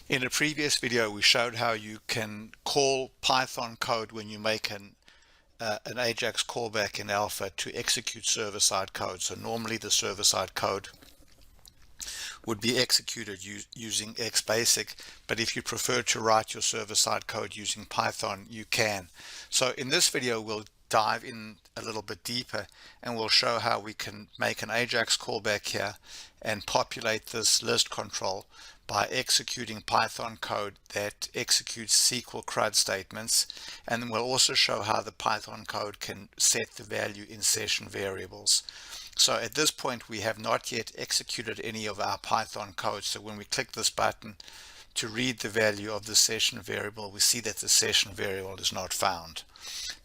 In a previous video, we showed how you can call Python code when you make an Ajax callback in alpha to execute server-side code. So normally the server-side code would be executed using Xbasic, but if you prefer to write your server-side code using Python, you can. So in this video, we'll dive in a little bit deeper and we'll show how we can make an Ajax callback here and populate this list control by executing Python code that executes SQL CRUD statements. And then we'll also show how the Python code can set the value in session variables. So at this point, we have not yet executed any of our Python code. So when we click this button to read the value of the session variable, we see that the session variable is not found.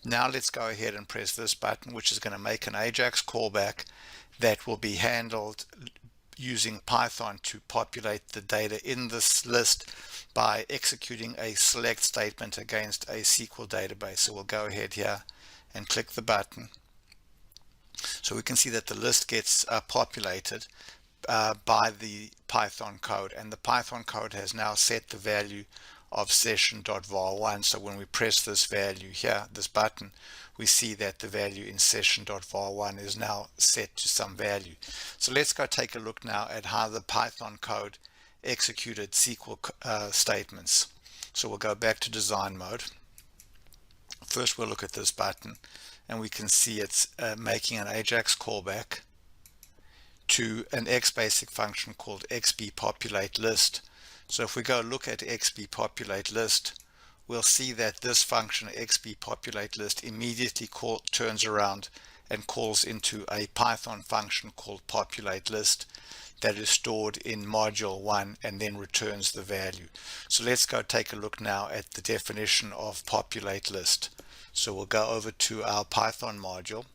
Now let's go ahead and press this button, which is going to make an Ajax callback that will be handled using Python to populate the data in this list by executing a select statement against a SQL database. So we'll go ahead here and click the button. So we can see that the list gets populated by the Python code, and the Python code has now set the value of session.var1. So when we press this value here, this button, we see that the value in session.var1 is now set to some value. So let's go take a look now at how the Python code executed SQL statements. So we'll go back to design mode. First we'll look at this button, and we can see it's making an Ajax callback to an Xbasic function called Populate List. So if we go look at Populate List, we'll see that this function Populate List immediately turns around and calls into a Python function called Populate List that is stored in module 1 and then returns the value. So let's go take a look now at the definition of Populate List. So we'll go over to our Python module,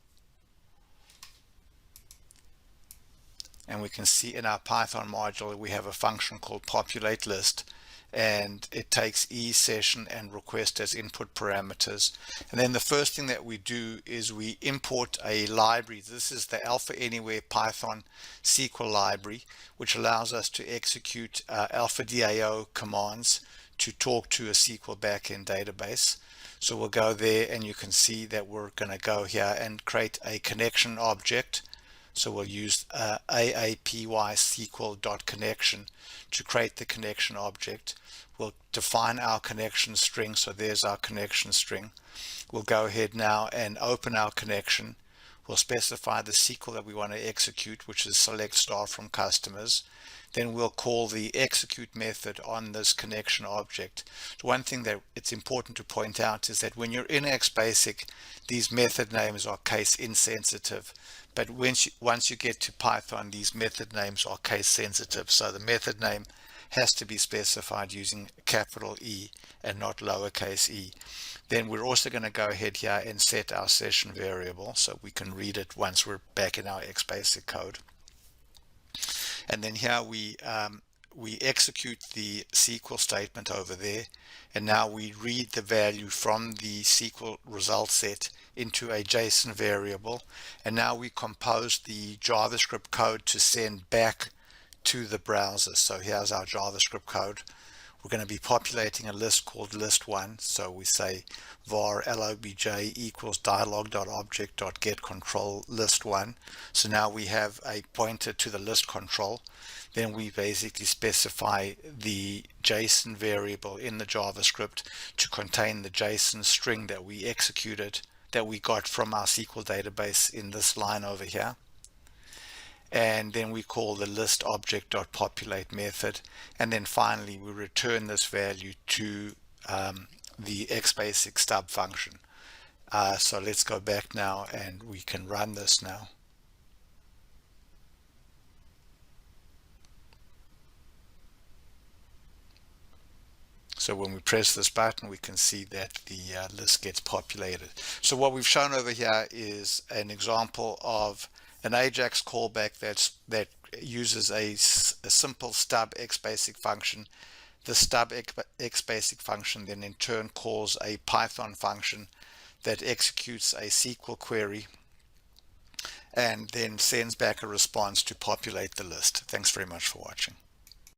and we can see in our Python module we have a function called Populate List, and it takes session and request as input parameters. And then the first thing that we do is we import a library. This is the Alpha Anywhere Python SQL library, which allows us to execute alpha DAO commands to talk to a SQL backend database. So we'll go there, and you can see that we're going to go here and create a connection object. So we'll use aapy_SQL.connection to create the connection object. We'll define our connection string. So there's our connection string. We'll go ahead now and open our connection. We'll specify the SQL that we want to execute, which is select star from customers. Then we'll call the execute method on this connection object. So one thing that it's important to point out is that when you're in Xbasic, these method names are case insensitive. But once you get to Python, these method names are case sensitive. So the method name has to be specified using capital E and not lowercase e. Then we're also going to go ahead here and set our session variable so we can read it once we're back in our Xbasic code. And then here we execute the SQL statement over there, and now we read the value from the SQL result set into a JSON variable, and now we compose the JavaScript code to send back to the browser. So here's our JavaScript code. We're going to be populating a list called list1. So we say var lobj equals dialog.object.getControl list1. So now we have a pointer to the list control. Then we basically specify the JSON variable in the JavaScript to contain the JSON string that we executed, that we got from our SQL database in this line over here. And then we call the list object.populate method, and then finally we return this value to the Xbasic stub function. So let's go back now and we can run this now. So when we press this button, we can see that the list gets populated. So what we've shown over here is an example of an Ajax callback that uses a simple stub Xbasic function. The stub Xbasic function then in turn calls a Python function that executes a SQL query and then sends back a response to populate the list. Thanks very much for watching.